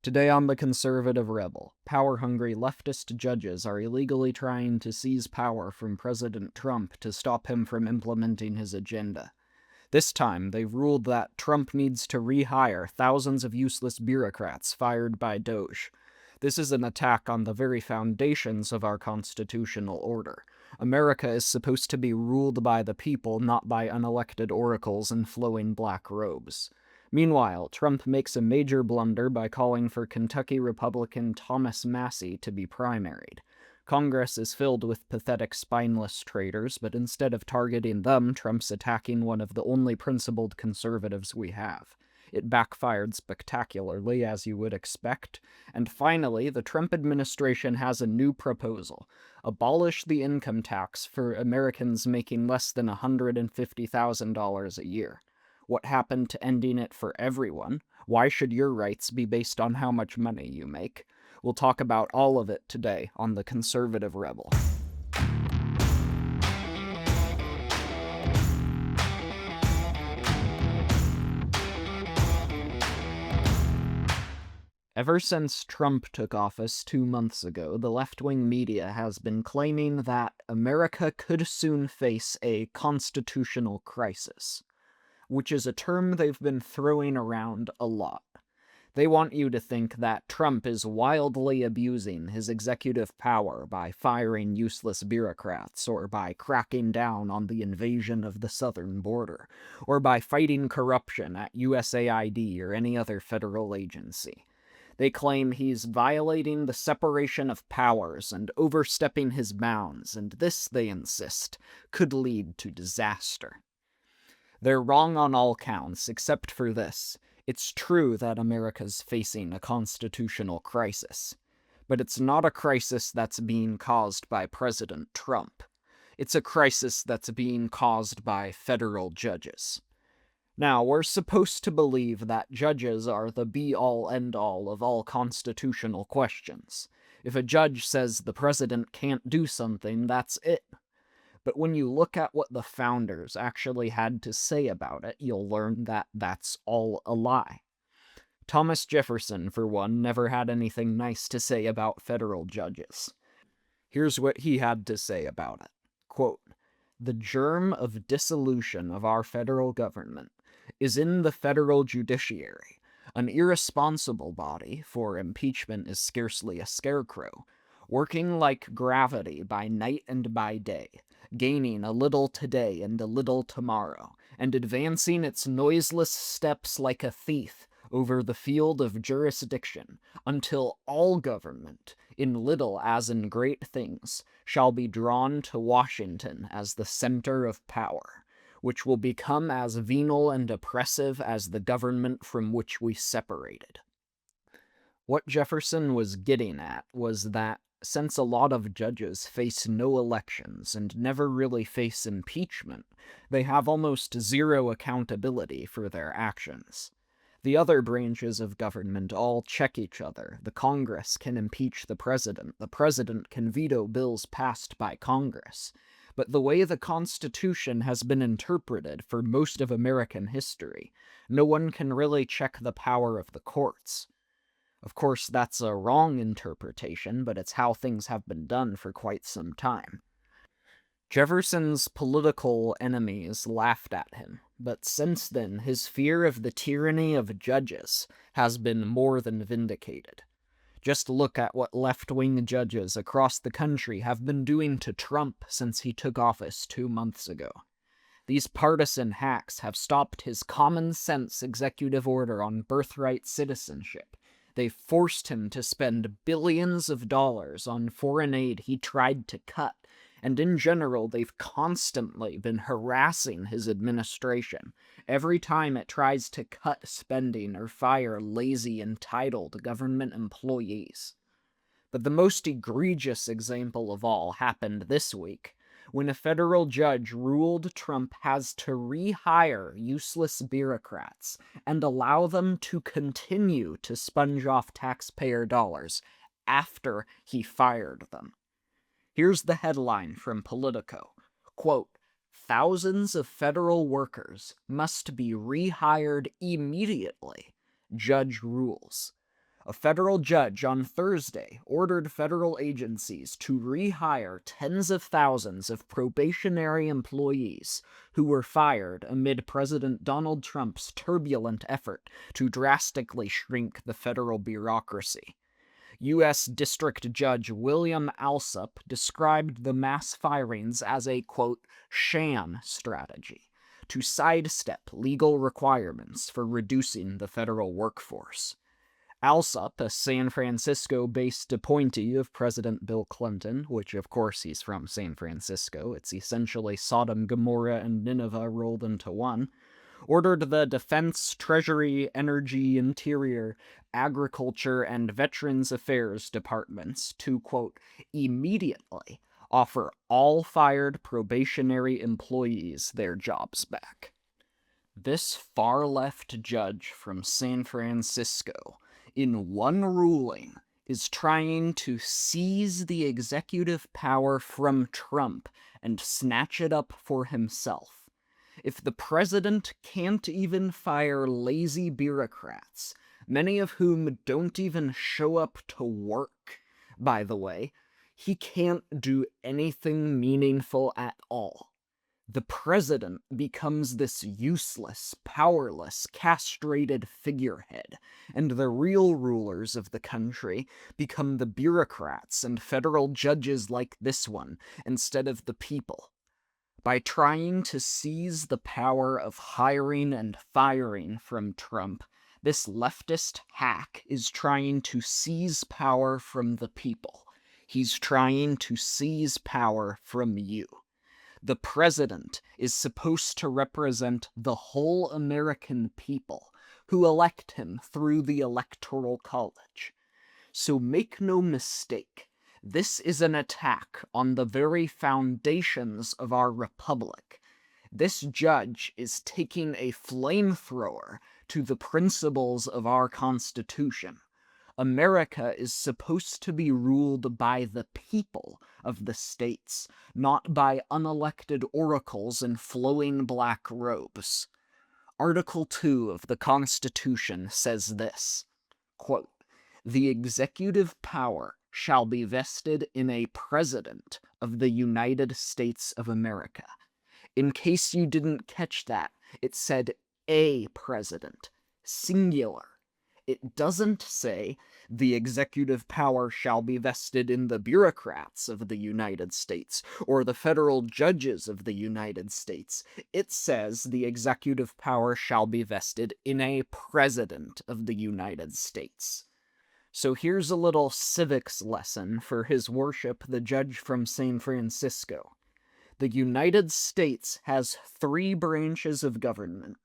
Today on The Conservative Rebel, power-hungry leftist judges are illegally trying to seize power from President Trump to stop him from implementing his agenda. This time, they've ruled that Trump needs to rehire thousands of useless bureaucrats fired by Doge. This is an attack on the very foundations of our constitutional order. America is supposed to be ruled by the people, not by unelected oracles in flowing black robes. Meanwhile, Trump makes a major blunder by calling for Kentucky Republican Thomas Massie to be primaried. Congress is filled with pathetic spineless traitors, but instead of targeting them, Trump's attacking one of the only principled conservatives we have. It backfired spectacularly, as you would expect. And finally, the Trump administration has a new proposal. Abolish the income tax for Americans making less than $150,000 a year. What happened to ending it for everyone? Why should your rights be based on how much money you make? We'll talk about all of it today on The Conservative Rebel. Ever since Trump took office 2 months ago, the left-wing media has been claiming that America could soon face a constitutional crisis, which is a term they've been throwing around a lot. They want you to think that Trump is wildly abusing his executive power by firing useless bureaucrats, or by cracking down on the invasion of the southern border, or by fighting corruption at USAID or any other federal agency. They claim he's violating the separation of powers and overstepping his bounds, and this, they insist, could lead to disaster. They're wrong on all counts, except for this. It's true that America's facing a constitutional crisis. But it's not a crisis that's being caused by President Trump. It's a crisis that's being caused by federal judges. Now, we're supposed to believe that judges are the be-all, end-all of all constitutional questions. If a judge says the president can't do something, that's it. But when you look at what the founders actually had to say about it, you'll learn that that's all a lie. Thomas Jefferson, for one, never had anything nice to say about federal judges. Here's what he had to say about it. Quote, "The germ of dissolution of our federal government is in the federal judiciary, an irresponsible body, for impeachment is scarcely a scarecrow, working like gravity by night and by day, gaining a little today and a little tomorrow, and advancing its noiseless steps like a thief over the field of jurisdiction, until all government, in little as in great things, shall be drawn to Washington as the center of power, which will become as venal and oppressive as the government from which we separated." What Jefferson was getting at was that since a lot of judges face no elections and never really face impeachment, they have almost zero accountability for their actions. The other branches of government all check each other. The Congress can impeach the president can veto bills passed by Congress. But the way the Constitution has been interpreted for most of American history, no one can really check the power of the courts. Of course, that's a wrong interpretation, but it's how things have been done for quite some time. Jefferson's political enemies laughed at him, but since then his fear of the tyranny of judges has been more than vindicated. Just look at what left-wing judges across the country have been doing to Trump since he took office 2 months ago. These partisan hacks have stopped his common-sense executive order on birthright citizenship. They've forced him to spend billions of dollars on foreign aid he tried to cut, and in general, they've constantly been harassing his administration every time it tries to cut spending or fire lazy, entitled government employees. But the most egregious example of all happened this week, when a federal judge ruled Trump has to rehire useless bureaucrats and allow them to continue to sponge off taxpayer dollars after he fired them. Here's the headline from Politico. Quote, "Thousands of federal workers must be rehired immediately, judge rules." A federal judge on Thursday ordered federal agencies to rehire tens of thousands of probationary employees who were fired amid President Donald Trump's turbulent effort to drastically shrink the federal bureaucracy. U.S. District Judge William Alsup described the mass firings as a, quote, sham strategy to sidestep legal requirements for reducing the federal workforce. Alsup, a San Francisco-based appointee of President Bill Clinton, which of course he's from San Francisco, it's essentially Sodom, Gomorrah, and Nineveh rolled into one, ordered the Defense, Treasury, Energy, Interior, Agriculture, and Veterans Affairs departments to, quote, immediately offer all fired probationary employees their jobs back. This far-left judge from San Francisco, in one ruling, is trying to seize the executive power from Trump and snatch it up for himself. If the president can't even fire lazy bureaucrats, many of whom don't even show up to work, by the way, he can't do anything meaningful at all. The president becomes this useless, powerless, castrated figurehead, and the real rulers of the country become the bureaucrats and federal judges like this one, instead of the people. By trying to seize the power of hiring and firing from Trump, this leftist hack is trying to seize power from the people. He's trying to seize power from you. The president is supposed to represent the whole American people who elect him through the Electoral College. So make no mistake, this is an attack on the very foundations of our republic. This judge is taking a flamethrower to the principles of our Constitution. America is supposed to be ruled by the people of the states, not by unelected oracles in flowing black robes. Article 2 of the Constitution says this, quote, "The executive power shall be vested in a President of the United States of America." In case you didn't catch that, it said a president, singular. It doesn't say the executive power shall be vested in the bureaucrats of the United States or the federal judges of the United States. It says the executive power shall be vested in a president of the United States. So here's a little civics lesson for His Worship the Judge from San Francisco. The United States has 3 branches of government: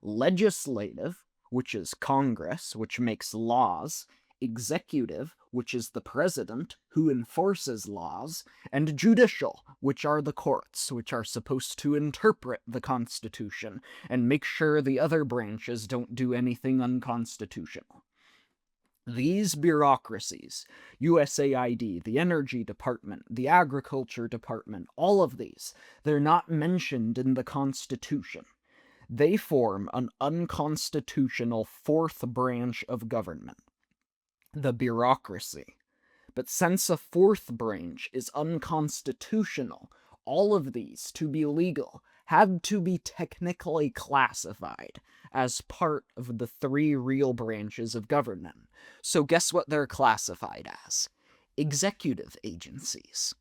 legislative, which is Congress, which makes laws; executive, which is the president, who enforces laws; and judicial, which are the courts, which are supposed to interpret the Constitution and make sure the other branches don't do anything unconstitutional. These bureaucracies, USAID, the Energy Department, the Agriculture Department, all of these, they're not mentioned in the Constitution. They form an unconstitutional 4th branch of government, the bureaucracy. But since a 4th branch is unconstitutional, all of these, to be legal, had to be technically classified as part of the 3 real branches of government. So guess what they're classified as? Executive agencies.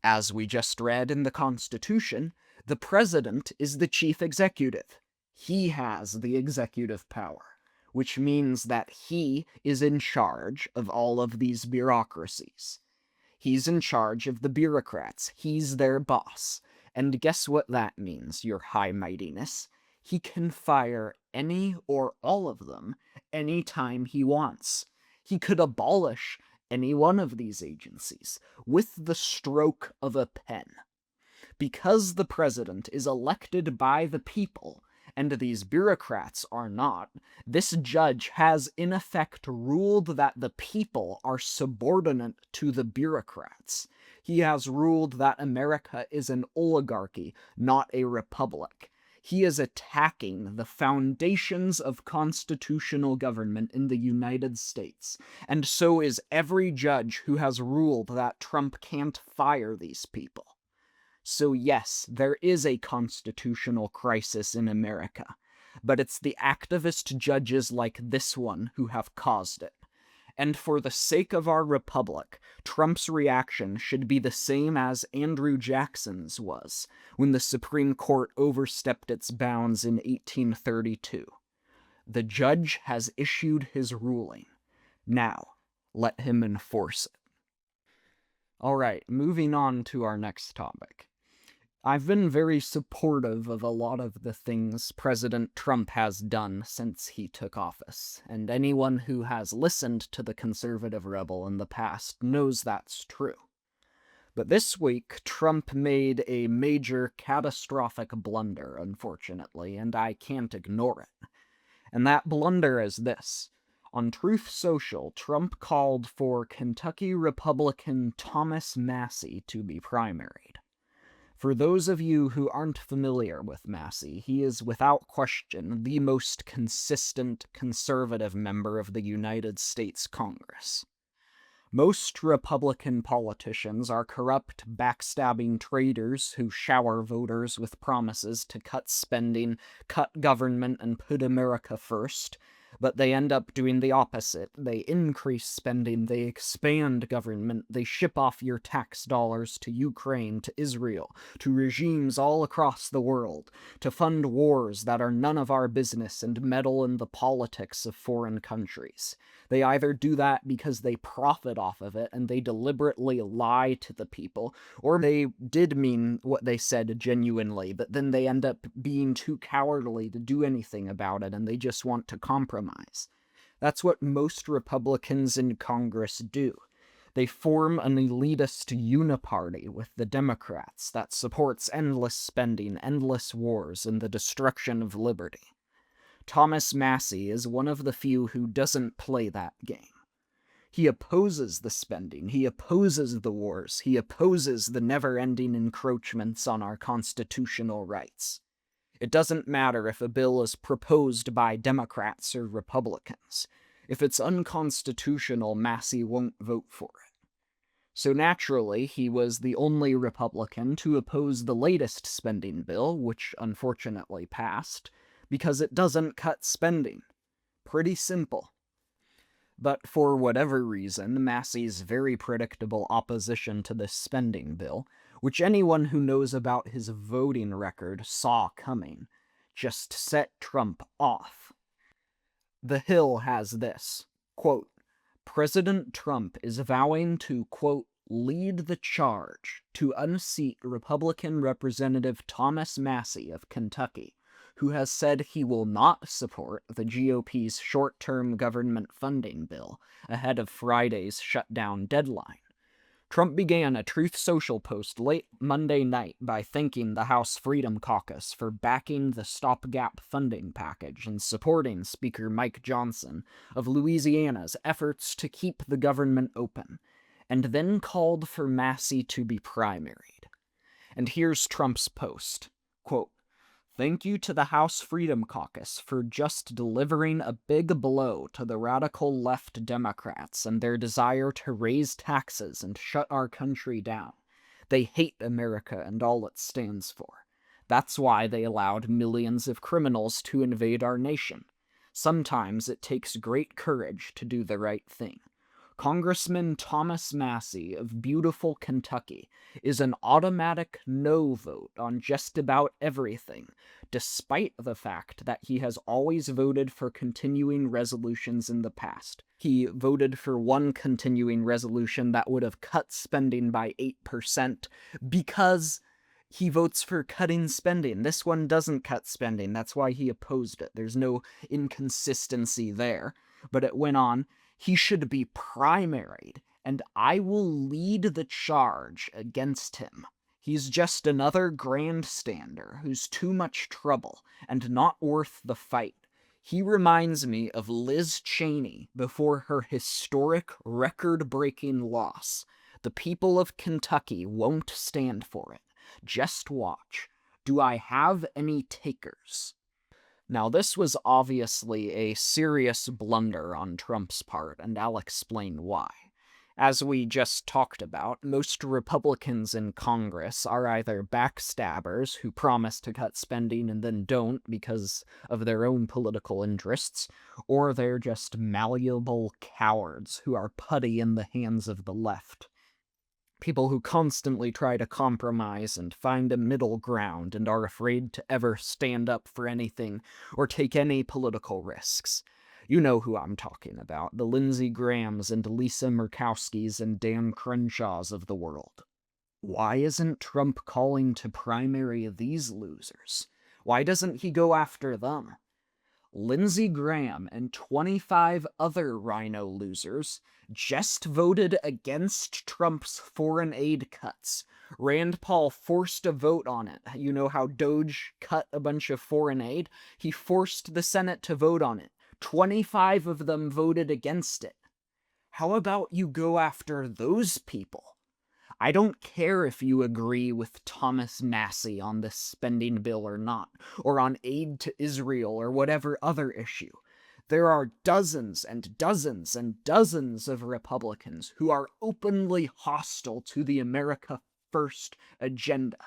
As we just read in the Constitution, the president is the chief executive. He has the executive power, which means that he is in charge of all of these bureaucracies. He's in charge of the bureaucrats. He's their boss. And guess what that means, your high mightiness? He can fire any or all of them anytime he wants. He could abolish any one of these agencies with the stroke of a pen. Because the president is elected by the people, and these bureaucrats are not, this judge has in effect ruled that the people are subordinate to the bureaucrats. He has ruled that America is an oligarchy, not a republic. He is attacking the foundations of constitutional government in the United States, and so is every judge who has ruled that Trump can't fire these people. So yes, there is a constitutional crisis in America, but it's the activist judges like this one who have caused it. And for the sake of our republic, Trump's reaction should be the same as Andrew Jackson's was when the Supreme Court overstepped its bounds in 1832. The judge has issued his ruling. Now, let him enforce it. Alright, moving on to our next topic. I've been very supportive of a lot of the things President Trump has done since he took office, and anyone who has listened to the conservative rebel in the past knows that's true. But this week, Trump made a major catastrophic blunder, unfortunately, and I can't ignore it. And that blunder is this. On Truth Social, Trump called for Kentucky Republican Thomas Massie to be primaried. For those of you who aren't familiar with Massie, he is without question the most consistent conservative member of the United States Congress. Most Republican politicians are corrupt, backstabbing traitors who shower voters with promises to cut spending, cut government, and put America first, but they end up doing the opposite. They increase spending, they expand government, they ship off your tax dollars to Ukraine, to Israel, to regimes all across the world, to fund wars that are none of our business and meddle in the politics of foreign countries. They either do that because they profit off of it and they deliberately lie to the people, or they did mean what they said genuinely, but then they end up being too cowardly to do anything about it and they just want to compromise. That's what most Republicans in Congress do. They form an elitist uniparty with the Democrats that supports endless spending, endless wars, and the destruction of liberty. Thomas Massie is one of the few who doesn't play that game. He opposes the spending, he opposes the wars, he opposes the never-ending encroachments on our constitutional rights. It doesn't matter if a bill is proposed by Democrats or Republicans. If it's unconstitutional, Massie won't vote for it. So naturally, he was the only Republican to oppose the latest spending bill, which unfortunately passed, because it doesn't cut spending. Pretty simple. But for whatever reason, Massie's very predictable opposition to this spending bill, which anyone who knows about his voting record saw coming, just set Trump off. The Hill has this, quote, President Trump is vowing to, quote, lead the charge to unseat Republican Representative Thomas Massie of Kentucky, who has said he will not support the GOP's short-term government funding bill ahead of Friday's shutdown deadline. Trump began a Truth Social post late Monday night by thanking the House Freedom Caucus for backing the stopgap funding package and supporting Speaker Mike Johnson of Louisiana's efforts to keep the government open, and then called for Massie to be primaried. And here's Trump's post, quote, Thank you to the House Freedom Caucus for just delivering a big blow to the radical left Democrats and their desire to raise taxes and shut our country down. They hate America and all it stands for. That's why they allowed millions of criminals to invade our nation. Sometimes it takes great courage to do the right thing. Congressman Thomas Massie of beautiful Kentucky is an automatic no vote on just about everything, despite the fact that he has always voted for continuing resolutions in the past. He voted for one continuing resolution that would have cut spending by 8% because he votes for cutting spending. This one doesn't cut spending. That's why he opposed it. There's no inconsistency there. But it went on. He should be primaried, and I will lead the charge against him. He's just another grandstander who's too much trouble and not worth the fight. He reminds me of Liz Cheney before her historic, record-breaking loss. The people of Kentucky won't stand for it. Just watch. Do I have any takers? Now, this was obviously a serious blunder on Trump's part, and I'll explain why. As we just talked about, most Republicans in Congress are either backstabbers who promise to cut spending and then don't because of their own political interests, or they're just malleable cowards who are putty in the hands of the left. People who constantly try to compromise and find a middle ground and are afraid to ever stand up for anything or take any political risks. You know who I'm talking about, the Lindsey Grahams and Lisa Murkowskis and Dan Crenshaws of the world. Why isn't Trump calling to primary these losers? Why doesn't he go after them? Lindsey Graham and 25 other rhino losers just voted against Trump's foreign aid cuts. Rand Paul forced a vote on it. You know how Doge cut a bunch of foreign aid? He forced the Senate to vote on it. 25 of them voted against it. How about you go after those people? I don't care if you agree with Thomas Massie on this spending bill or not, or on aid to Israel or whatever other issue. There are dozens and dozens and dozens of Republicans who are openly hostile to the America First agenda.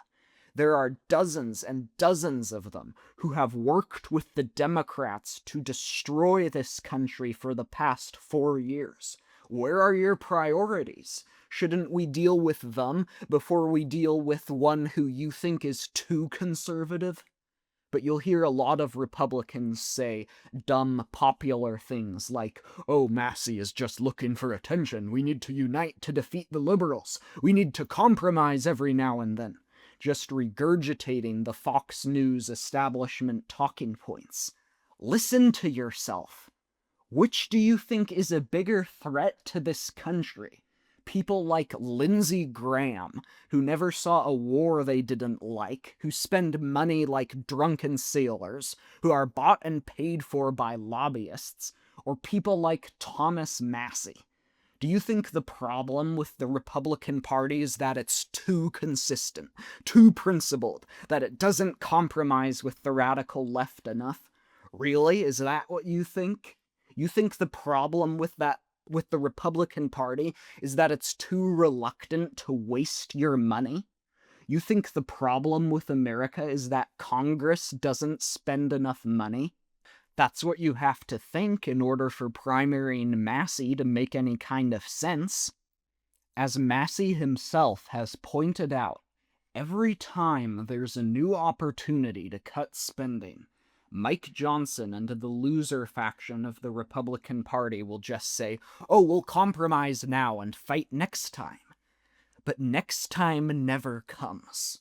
There are dozens and dozens of them who have worked with the Democrats to destroy this country for the past 4 years. Where are your priorities? Shouldn't we deal with them before we deal with one who you think is too conservative? But you'll hear a lot of Republicans say dumb, popular things like, oh, Massie is just looking for attention. We need to unite to defeat the liberals. We need to compromise every now and then. Just regurgitating the Fox News establishment talking points. Listen to yourself. Which do you think is a bigger threat to this country? People like Lindsey Graham, who never saw a war they didn't like, who spend money like drunken sailors, who are bought and paid for by lobbyists, or people like Thomas Massie? Do you think the problem with the Republican Party is that it's too consistent, too principled, that it doesn't compromise with the radical left enough? Really? Is that what you think? You think the problem with the Republican Party is that it's too reluctant to waste your money? You think the problem with America is that Congress doesn't spend enough money? That's what you have to think in order for primarying Massie to make any kind of sense. As Massie himself has pointed out, every time there's a new opportunity to cut spending, Mike Johnson and the loser faction of the Republican Party will just say, oh, we'll compromise now and fight next time. But next time never comes.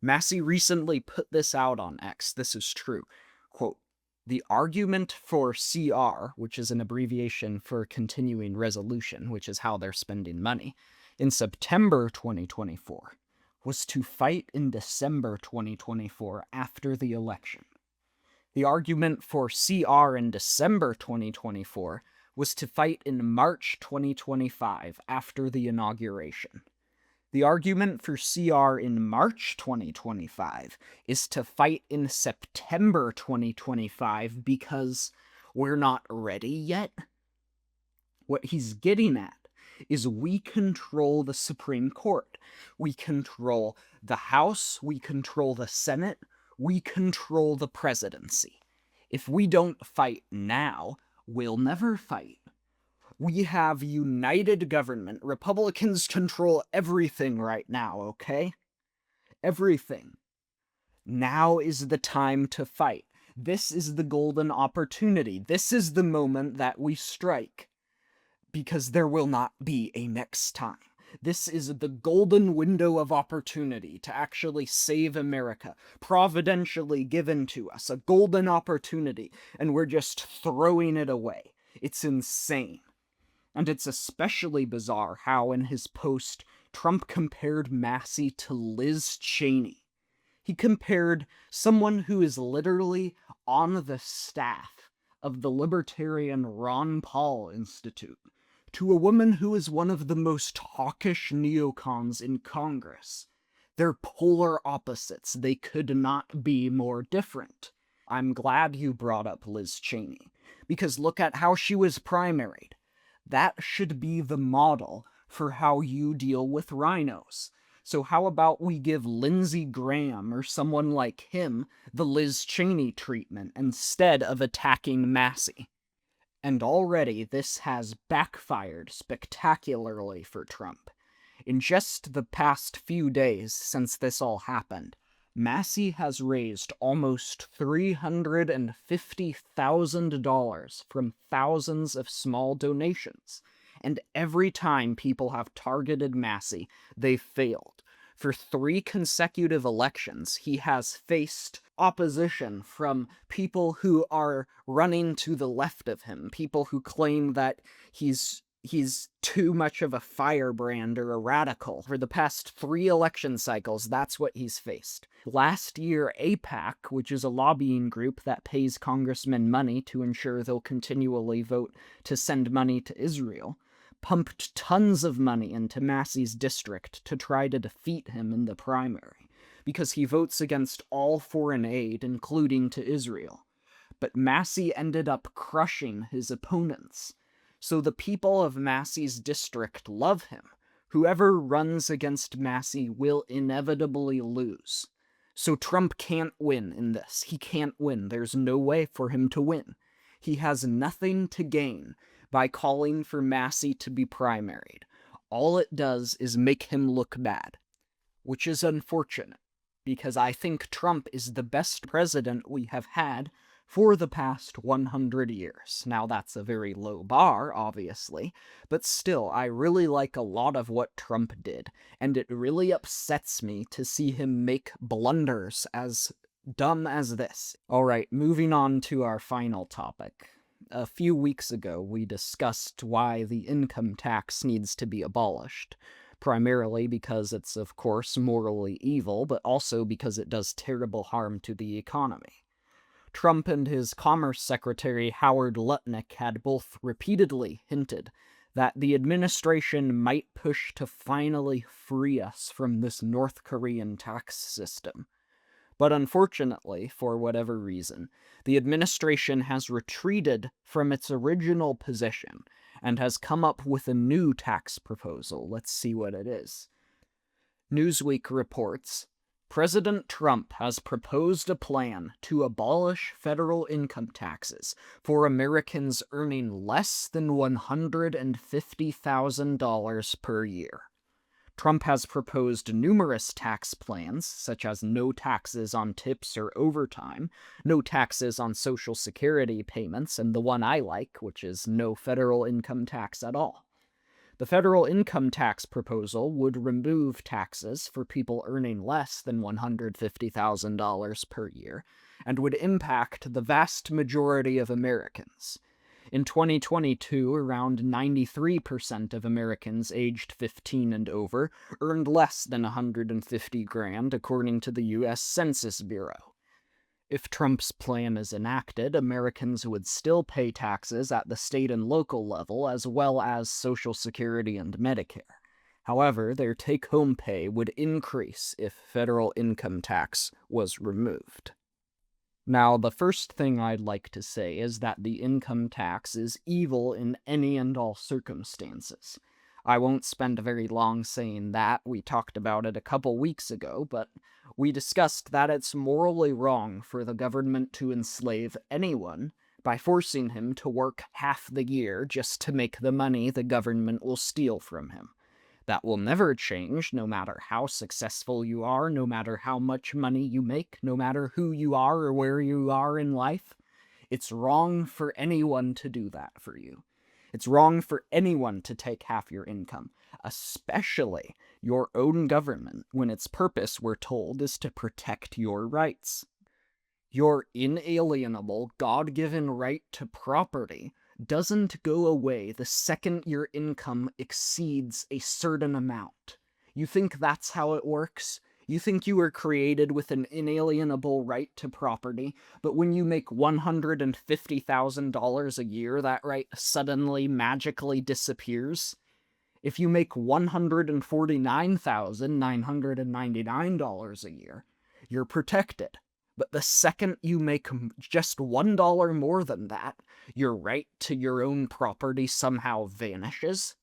Massie recently put this out on X. This is true. Quote, the argument for CR, which is an abbreviation for continuing resolution, which is how they're spending money, in September 2024, was to fight in December 2024 after the election. The argument for CR in December 2024 was to fight in March 2025 after the inauguration. The argument for CR in March 2025 is to fight in September 2025 because we're not ready yet. What he's getting at is we control the Supreme Court. We control the House. We control the Senate. We control the presidency. If we don't fight now, we'll never fight. We have united government. Republicans control everything right now, okay? Everything. Now is the time to fight. This is the golden opportunity. This is the moment that we strike. Because there will not be a next time. This is the golden window of opportunity to actually save America, providentially given to us, a golden opportunity, and we're just throwing it away. It's insane. And it's especially bizarre how, in his post, Trump compared Massie to Liz Cheney. He compared someone who is literally on the staff of the libertarian Ron Paul Institute to a woman who is one of the most hawkish neocons in Congress. They're polar opposites. They could not be more different. I'm glad you brought up Liz Cheney, because look at how she was primaried. That should be the model for how you deal with rhinos. So how about we give Lindsey Graham or someone like him the Liz Cheney treatment instead of attacking Massie? And already this has backfired spectacularly for Trump. In just the past few days since this all happened, Massie has raised almost $350,000 from thousands of small donations, and every time people have targeted Massie, they've failed. For 3 consecutive elections, he has faced opposition from people who are running to the left of him, people who claim that he's too much of a firebrand or a radical. For the past 3 election cycles, that's what he's faced. Last year, AIPAC, which is a lobbying group that pays congressmen money to ensure they'll continually vote to send money to Israel, pumped tons of money into Massie's district to try to defeat him in the primary, because he votes against all foreign aid, including to Israel. But Massie ended up crushing his opponents. So the people of Massie's district love him. Whoever runs against Massie will inevitably lose. So Trump can't win in this. He can't win. There's no way for him to win. He has nothing to gain by calling for Massie to be primaried. All it does is make him look bad, which is unfortunate, because I think Trump is the best president we have had for the past 100 years. Now, that's a very low bar, obviously, but still, I really like a lot of what Trump did, and it really upsets me to see him make blunders as dumb as this. Alright, moving on to our final topic. A few weeks ago, we discussed why the income tax needs to be abolished, primarily because it's, of course, morally evil, but also because it does terrible harm to the economy. Trump and his Commerce Secretary Howard Lutnick had both repeatedly hinted that the administration might push to finally free us from this North Korean tax system. But unfortunately, for whatever reason, the administration has retreated from its original position and has come up with a new tax proposal. Let's see what it is. Newsweek reports, President Trump has proposed a plan to abolish federal income taxes for Americans earning less than $150,000 per year. Trump has proposed numerous tax plans, such as no taxes on tips or overtime, no taxes on Social Security payments, and the one I like, which is no federal income tax at all. The federal income tax proposal would remove taxes for people earning less than $150,000 per year, and would impact the vast majority of Americans. In 2022, around 93% of Americans aged 15 and over earned less than $150,000, according to the U.S. Census Bureau. If Trump's plan is enacted, Americans would still pay taxes at the state and local level, as well as Social Security and Medicare. However, their take-home pay would increase if federal income tax was removed. Now, the first thing I'd like to say is that the income tax is evil in any and all circumstances. I won't spend very long saying that. We talked about it a couple weeks ago, but we discussed that it's morally wrong for the government to enslave anyone by forcing him to work half the year just to make the money the government will steal from him. That will never change, no matter how successful you are, no matter how much money you make, no matter who you are or where you are in life. It's wrong for anyone to do that for you. It's wrong for anyone to take half your income, especially your own government, when its purpose, we're told, is to protect your rights. Your inalienable, God-given right to property doesn't go away the second your income exceeds a certain amount. You think that's how it works? You think you were created with an inalienable right to property, but when you make $150,000 a year, that right suddenly magically disappears? If you make $149,999 a year, you're protected. But the second you make just $1 more than that, your right to your own property somehow vanishes.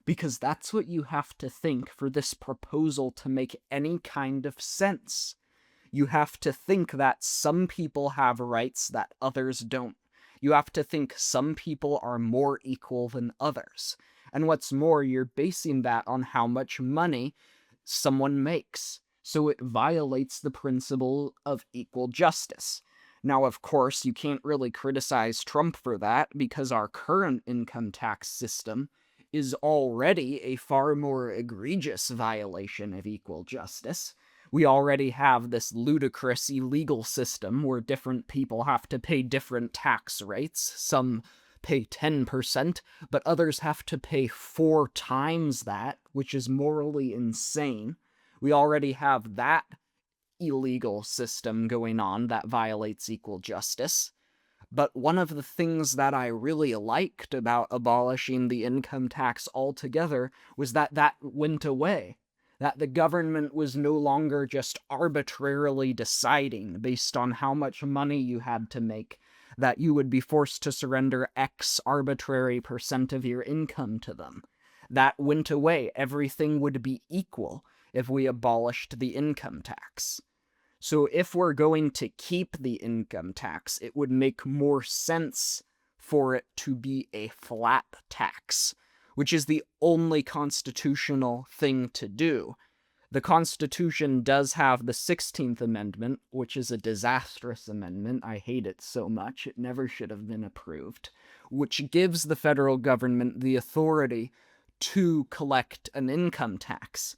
Because that's what you have to think for this proposal to make any kind of sense. You have to think that some people have rights that others don't. You have to think some people are more equal than others. And what's more, you're basing that on how much money someone makes. So it violates the principle of equal justice. Now, of course, you can't really criticize Trump for that because our current income tax system is already a far more egregious violation of equal justice. We already have this ludicrous illegal system where different people have to pay different tax rates. Some pay 10%, but others have to pay 4 times that, which is morally insane. We already have that illegal system going on that violates equal justice. But one of the things that I really liked about abolishing the income tax altogether was that that went away. That the government was no longer just arbitrarily deciding based on how much money you had to make, that you would be forced to surrender X arbitrary percent of your income to them. That went away. Everything would be equal if we abolished the income tax. So if we're going to keep the income tax, it would make more sense for it to be a flat tax, which is the only constitutional thing to do. The Constitution does have the 16th Amendment, which is a disastrous amendment. I hate it so much. It never should have been approved, which gives the federal government the authority to collect an income tax.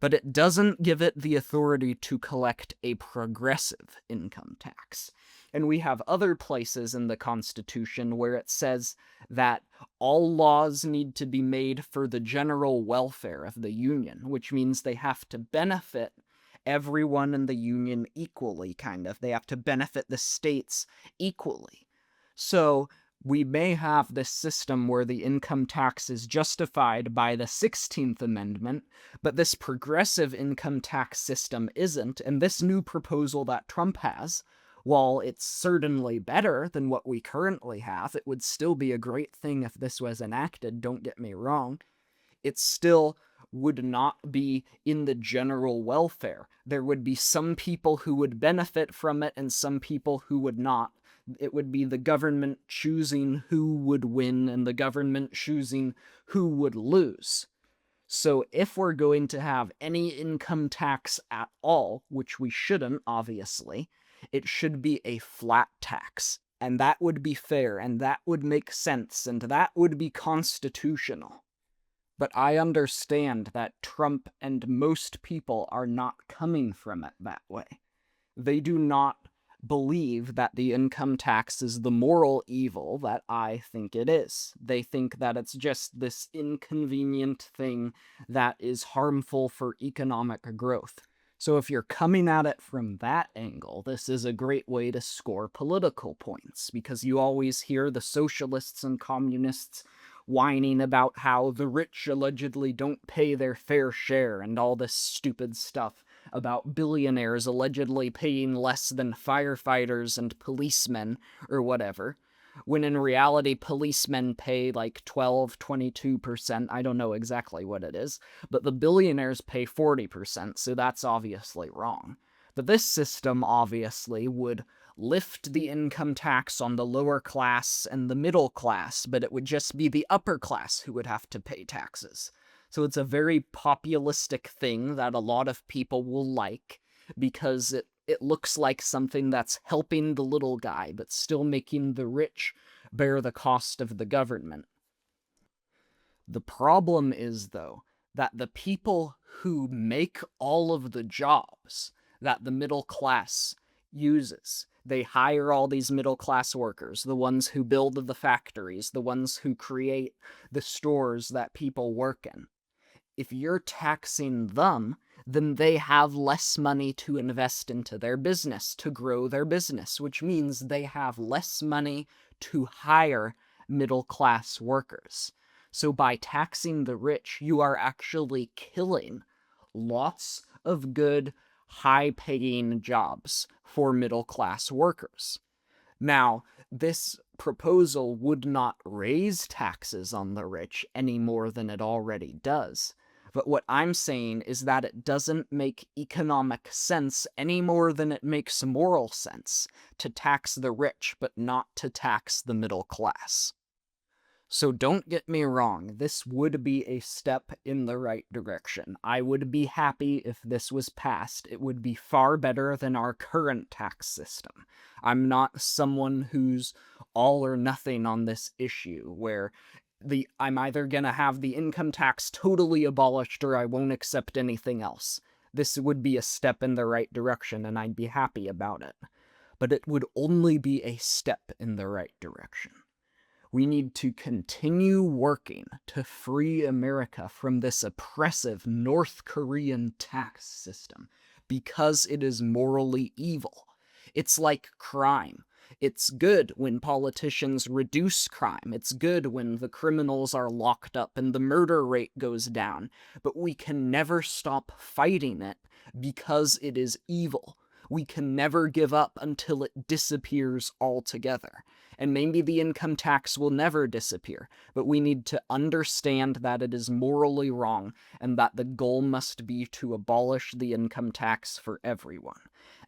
But it doesn't give it the authority to collect a progressive income tax. And we have other places in the Constitution where it says that all laws need to be made for the general welfare of the Union, which means they have to benefit everyone in the Union equally, kind of. They have to benefit the states equally. So we may have this system where the income tax is justified by the 16th Amendment, but this progressive income tax system isn't, and this new proposal that Trump has, while it's certainly better than what we currently have, it would still be a great thing if this was enacted, don't get me wrong, it still would not be in the general welfare. There would be some people who would benefit from it and some people who would not. It would be the government choosing who would win and the government choosing who would lose. So if we're going to have any income tax at all, which we shouldn't, obviously, it should be a flat tax. And that would be fair, and that would make sense, and that would be constitutional. But I understand that Trump and most people are not coming from it that way. They do not believe that the income tax is the moral evil that I think it is. They think that it's just this inconvenient thing that is harmful for economic growth. So if you're coming at it from that angle, this is a great way to score political points, because you always hear the socialists and communists whining about how the rich allegedly don't pay their fair share and all this stupid stuff about billionaires allegedly paying less than firefighters and policemen or whatever, when in reality policemen pay like 12, 22%, I don't know exactly what it is, but the billionaires pay 40%, so that's obviously wrong. But this system obviously would lift the income tax on the lower class and the middle class, but it would just be the upper class who would have to pay taxes. So it's a very populistic thing that a lot of people will like, because it looks like something that's helping the little guy, but still making the rich bear the cost of the government. The problem is, though, that the people who make all of the jobs that the middle class uses, they hire all these middle-class workers, the ones who build the factories, the ones who create the stores that people work in. If you're taxing them, then they have less money to invest into their business, to grow their business, which means they have less money to hire middle-class workers. So by taxing the rich, you are actually killing lots of good, high-paying jobs for middle-class workers. Now, this proposal would not raise taxes on the rich any more than it already does. But what I'm saying is that it doesn't make economic sense any more than it makes moral sense to tax the rich but not to tax the middle class. So don't get me wrong, this would be a step in the right direction. I would be happy if this was passed. It would be far better than our current tax system. I'm not someone who's all or nothing on this issue, where I'm either gonna have the income tax totally abolished or I won't accept anything else. This would be a step in the right direction, and I'd be happy about it. But it would only be a step in the right direction. We need to continue working to free America from this oppressive North Korean tax system because it is morally evil. It's like crime. It's good when politicians reduce crime. It's good when the criminals are locked up and the murder rate goes down. But we can never stop fighting it because it is evil. We can never give up until it disappears altogether. And maybe the income tax will never disappear, but we need to understand that it is morally wrong and that the goal must be to abolish the income tax for everyone.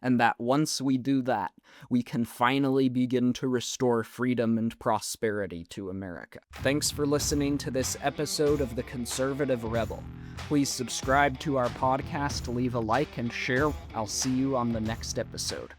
And that once we do that, we can finally begin to restore freedom and prosperity to America. Thanks for listening to this episode of The Conservative Rebel. Please subscribe to our podcast, leave a like, and share. I'll see you on the next episode.